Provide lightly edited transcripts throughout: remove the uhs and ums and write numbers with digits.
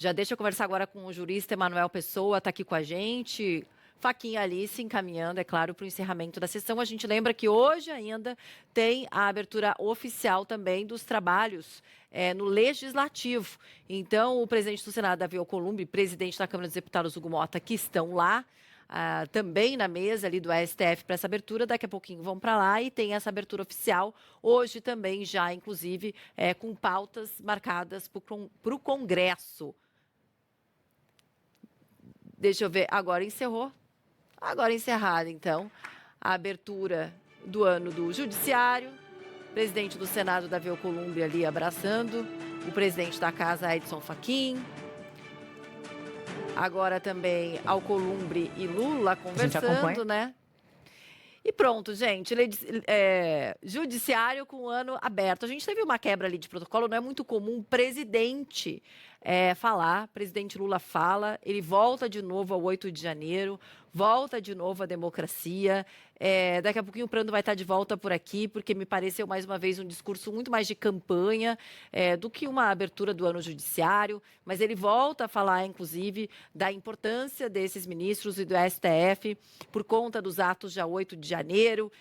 Já deixa eu conversar agora com o jurista Emanuel Pessoa, está aqui com a gente. Faquinha ali se encaminhando, é claro, para o encerramento da sessão. A gente lembra que hoje ainda tem a abertura oficial também dos trabalhos no Legislativo. Então, o presidente do Senado, Davi Alcolumbre, presidente da Câmara dos Deputados, Hugo Mota, que estão lá, também na mesa ali do STF para essa abertura, daqui a pouquinho vão para lá e tem essa abertura oficial, hoje também já, inclusive, com pautas marcadas para o Congresso. Deixa eu ver, agora encerrou? Agora encerrada, então, a abertura do ano do Judiciário, presidente do Senado, Davi Alcolumbre, ali abraçando, o presidente da Casa, Edson Fachin, agora também Alcolumbre e Lula conversando, né? E pronto, gente, judiciário com o ano aberto. A gente teve uma quebra ali de protocolo, não é muito comum o presidente falar, presidente Lula fala, ele volta de novo ao 8 de janeiro, volta de novo à democracia. Daqui a pouquinho o Prando vai estar de volta por aqui, porque me pareceu mais uma vez um discurso muito mais de campanha do que uma abertura do ano judiciário, mas ele volta a falar, inclusive, da importância desses ministros e do STF por conta dos atos dia 8 de janeiro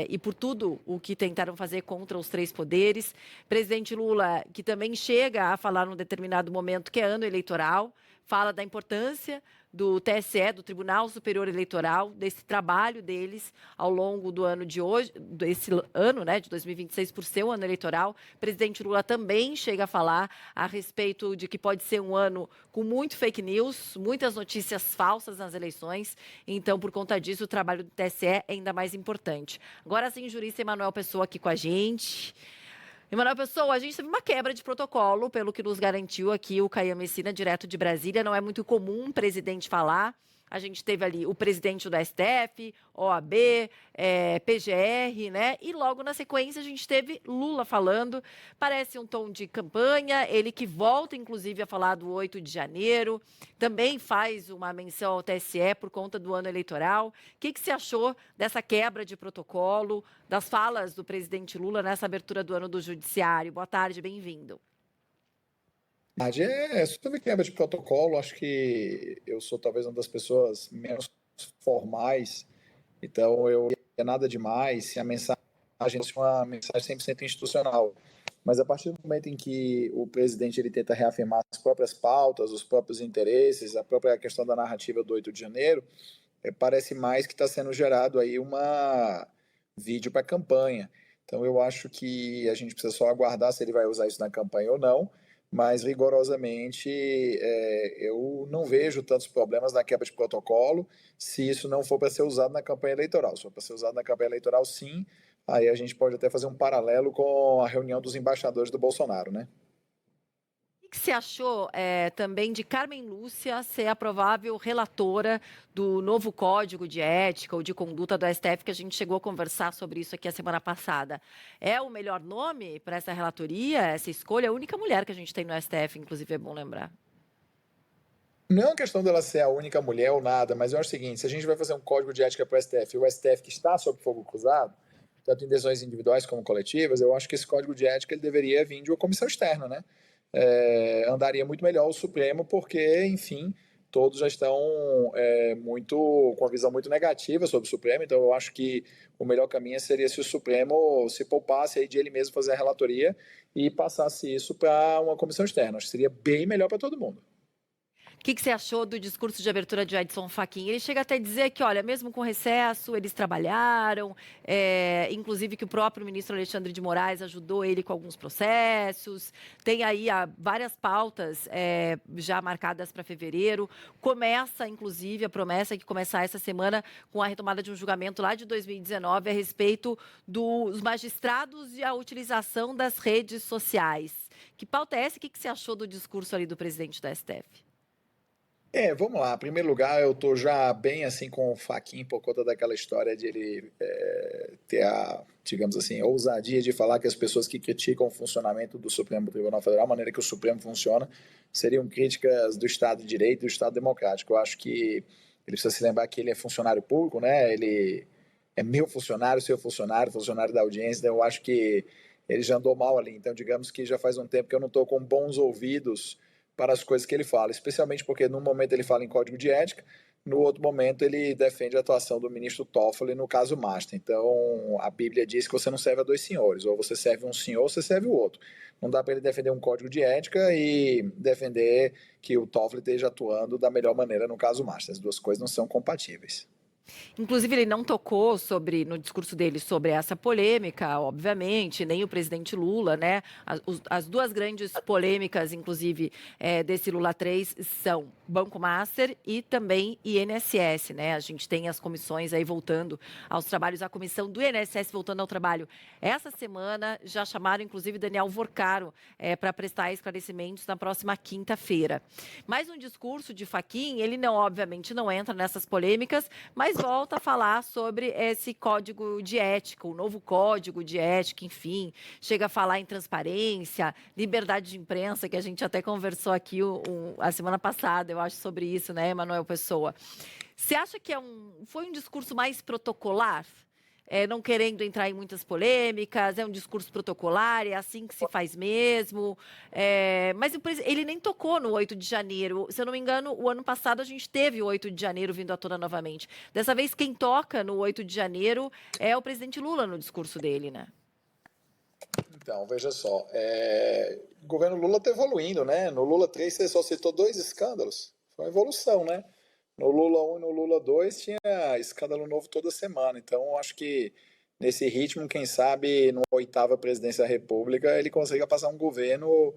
e por tudo o que tentaram fazer contra os três poderes. Presidente Lula, que também chega a falar num determinado momento que é ano eleitoral, fala da importância do TSE, do Tribunal Superior Eleitoral, desse trabalho deles ao longo do ano de hoje, desse ano, né, de 2026, por ser um ano eleitoral. O presidente Lula também chega a falar a respeito de que pode ser um ano com muito fake news, muitas notícias falsas nas eleições. Então, por conta disso, o trabalho do TSE é ainda mais importante. Agora sim, jurista Emanuel Pessoa aqui com a gente. Emanuel Pessoa, a gente teve uma quebra de protocolo, pelo que nos garantiu aqui o Caian Messina, direto de Brasília. Não é muito comum um presidente falar. A gente teve ali o presidente do STF, OAB, PGR, né? E logo na sequência a gente teve Lula falando. Parece um tom de campanha, ele que volta, inclusive, a falar do 8 de janeiro. Também faz uma menção ao TSE por conta do ano eleitoral. O que você achou dessa quebra de protocolo, das falas do presidente Lula nessa abertura do ano do Judiciário? Boa tarde, bem-vindo. Sobre quebra de protocolo, acho que eu sou talvez uma das pessoas menos formais, então eu não é nada demais se a mensagem é uma mensagem 100% institucional. Mas a partir do momento em que o presidente ele tenta reafirmar as próprias pautas, os próprios interesses, a própria questão da narrativa do 8 de janeiro, parece mais que está sendo gerado aí uma vídeo para campanha. Então eu acho que a gente precisa só aguardar se ele vai usar isso na campanha ou não, mas rigorosamente eu não vejo tantos problemas na quebra de protocolo se isso não for para ser usado na campanha eleitoral. Se for para ser usado na campanha eleitoral, sim, aí a gente pode até fazer um paralelo com a reunião dos embaixadores do Bolsonaro, né? O que você achou também de Carmen Lúcia ser a provável relatora do novo Código de Ética ou de Conduta do STF, que a gente chegou a conversar sobre isso aqui a semana passada? É o melhor nome para essa relatoria, essa escolha? A única mulher que a gente tem no STF, inclusive, é bom lembrar. Não é uma questão dela ser a única mulher ou nada, mas eu acho o seguinte, se a gente vai fazer um código de ética para o STF, e o STF que está sob fogo cruzado, tanto em decisões individuais como coletivas, eu acho que esse código de ética ele deveria vir de uma comissão externa, né? Andaria muito melhor o Supremo, porque, enfim, todos já estão com uma visão muito negativa sobre o Supremo, então eu acho que o melhor caminho seria se o Supremo se poupasse aí de ele mesmo fazer a relatoria e passasse isso para uma comissão externa. Acho que seria bem melhor para todo mundo. O que você achou do discurso de abertura de Edson Fachin? Ele chega até a dizer que, olha, mesmo com recesso, eles trabalharam, inclusive que o próprio ministro Alexandre de Moraes ajudou ele com alguns processos. Tem aí várias pautas já marcadas para fevereiro. Começa, inclusive, a promessa que começar essa semana com a retomada de um julgamento lá de 2019 a respeito dos magistrados e a utilização das redes sociais. Que pauta é essa? O que você achou do discurso ali do presidente do STF? Vamos lá. Em primeiro lugar, eu tô já bem assim com o Fachin por conta daquela história de ele ter a, digamos assim, ousadia de falar que as pessoas que criticam o funcionamento do Supremo Tribunal Federal, a maneira que o Supremo funciona, seriam críticas do Estado de Direito e do Estado Democrático. Eu acho que ele precisa se lembrar que ele é funcionário público, né? Ele é meu funcionário, seu funcionário, funcionário da audiência, então eu acho que ele já andou mal ali. Então, digamos que já faz um tempo que eu não estou com bons ouvidos para as coisas que ele fala, especialmente porque num momento ele fala em código de ética, no outro momento ele defende a atuação do ministro Toffoli no caso Masta. Então, a Bíblia diz que você não serve a dois senhores, ou você serve um senhor ou você serve o outro. Não dá para ele defender um código de ética e defender que o Toffoli esteja atuando da melhor maneira no caso Masta. As duas coisas não são compatíveis. Inclusive, ele não tocou no discurso dele sobre essa polêmica, obviamente, nem o presidente Lula, né? As duas grandes polêmicas, inclusive, desse Lula 3 são Banco Master e também INSS, né? A gente tem as comissões aí voltando aos trabalhos, a comissão do INSS voltando ao trabalho essa semana, já chamaram, inclusive, Daniel Vorcaro para prestar esclarecimentos na próxima quinta-feira. Mais um discurso de Fachin, ele não, obviamente, não entra nessas polêmicas, mas volta a falar sobre esse código de ética, o novo código de ética, enfim, chega a falar em transparência, liberdade de imprensa, que a gente até conversou aqui a semana passada, eu acho, sobre isso, né, Emanuel Pessoa? Você acha que foi um discurso mais protocolar? Não querendo entrar em muitas polêmicas, é um discurso protocolar, é assim que se faz mesmo. Mas ele nem tocou no 8 de janeiro. Se eu não me engano, o ano passado a gente teve o 8 de janeiro vindo à tona novamente. Dessa vez, quem toca no 8 de janeiro é o presidente Lula no discurso dele, né? Então, veja só, o governo Lula está evoluindo, né? No Lula 3 você só citou 2 escândalos. Foi uma evolução, né? No Lula 1 e no Lula 2 tinha escândalo novo toda semana. Então, acho que nesse ritmo, quem sabe, numa 8ª presidência da República, ele consiga passar um governo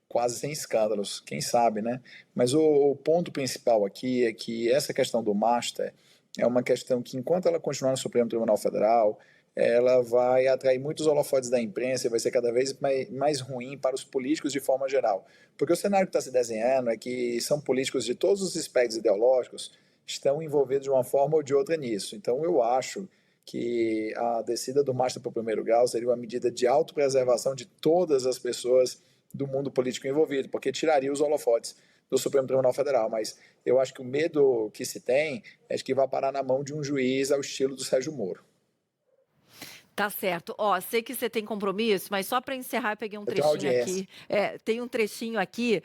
quase sem escândalos. Quem sabe, né? Mas o ponto principal aqui é que essa questão do Master é uma questão que, enquanto ela continuar no Supremo Tribunal Federal, ela vai atrair muitos holofotes da imprensa e vai ser cada vez mais ruim para os políticos de forma geral. Porque o cenário que está se desenhando é que são políticos de todos os espectros ideológicos estão envolvidos de uma forma ou de outra nisso. Então, eu acho que a descida do Master para o primeiro grau seria uma medida de autopreservação de todas as pessoas do mundo político envolvido, porque tiraria os holofotes do Supremo Tribunal Federal. Mas eu acho que o medo que se tem é de que vai parar na mão de um juiz ao estilo do Sérgio Moro. Tá certo. Ó, sei que você tem compromisso, mas só para encerrar, eu peguei um Eu tenho trechinho audiência. aqui. Tem um trechinho aqui,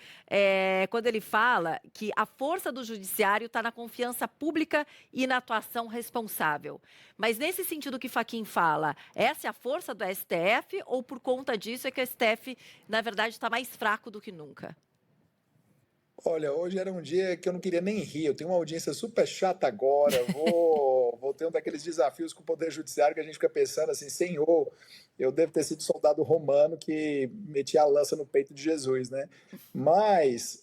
quando ele fala que a força do judiciário está na confiança pública e na atuação responsável. Mas nesse sentido que Fachin fala, essa é a força do STF ou por conta disso é que o STF, na verdade, está mais fraco do que nunca? Olha, hoje era um dia que eu não queria nem rir. Eu tenho uma audiência super chata agora. Vou ter um daqueles desafios com o Poder Judiciário que a gente fica pensando assim, Senhor, eu devo ter sido soldado romano que metia a lança no peito de Jesus, né? Mas,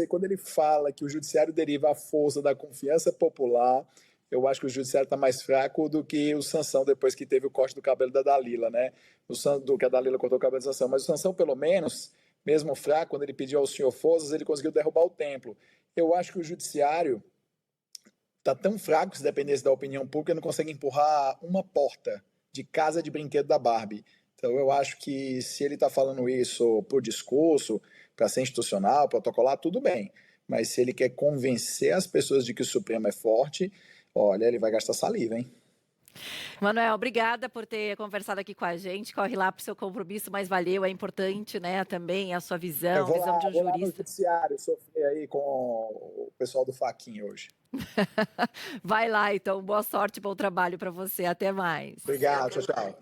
quando ele fala que o Judiciário deriva a força da confiança popular, eu acho que o Judiciário está mais fraco do que o Sansão depois que teve o corte do cabelo da Dalila, né? Do que a Dalila cortou o cabelo da Sansão. Mas o Sansão, pelo menos, mesmo fraco, quando ele pediu ao senhor forças, ele conseguiu derrubar o templo. Eu acho que o judiciário está tão fraco, se dependesse da opinião pública, não consegue empurrar uma porta de casa de brinquedo da Barbie. Então eu acho que se ele está falando isso por discurso, para ser institucional, protocolar, tudo bem. Mas se ele quer convencer as pessoas de que o Supremo é forte, olha, ele vai gastar saliva, hein? Manuel, obrigada por ter conversado aqui com a gente. Corre lá para o seu compromisso, mas valeu, é importante, né, também a sua Eu visão, vou visão lá, de um vou lá no jurista. judiciário sofrer aí com o pessoal do Fachin hoje. Vai lá, então. Boa sorte, bom trabalho para você. Até mais. Obrigado, tchau, tchau.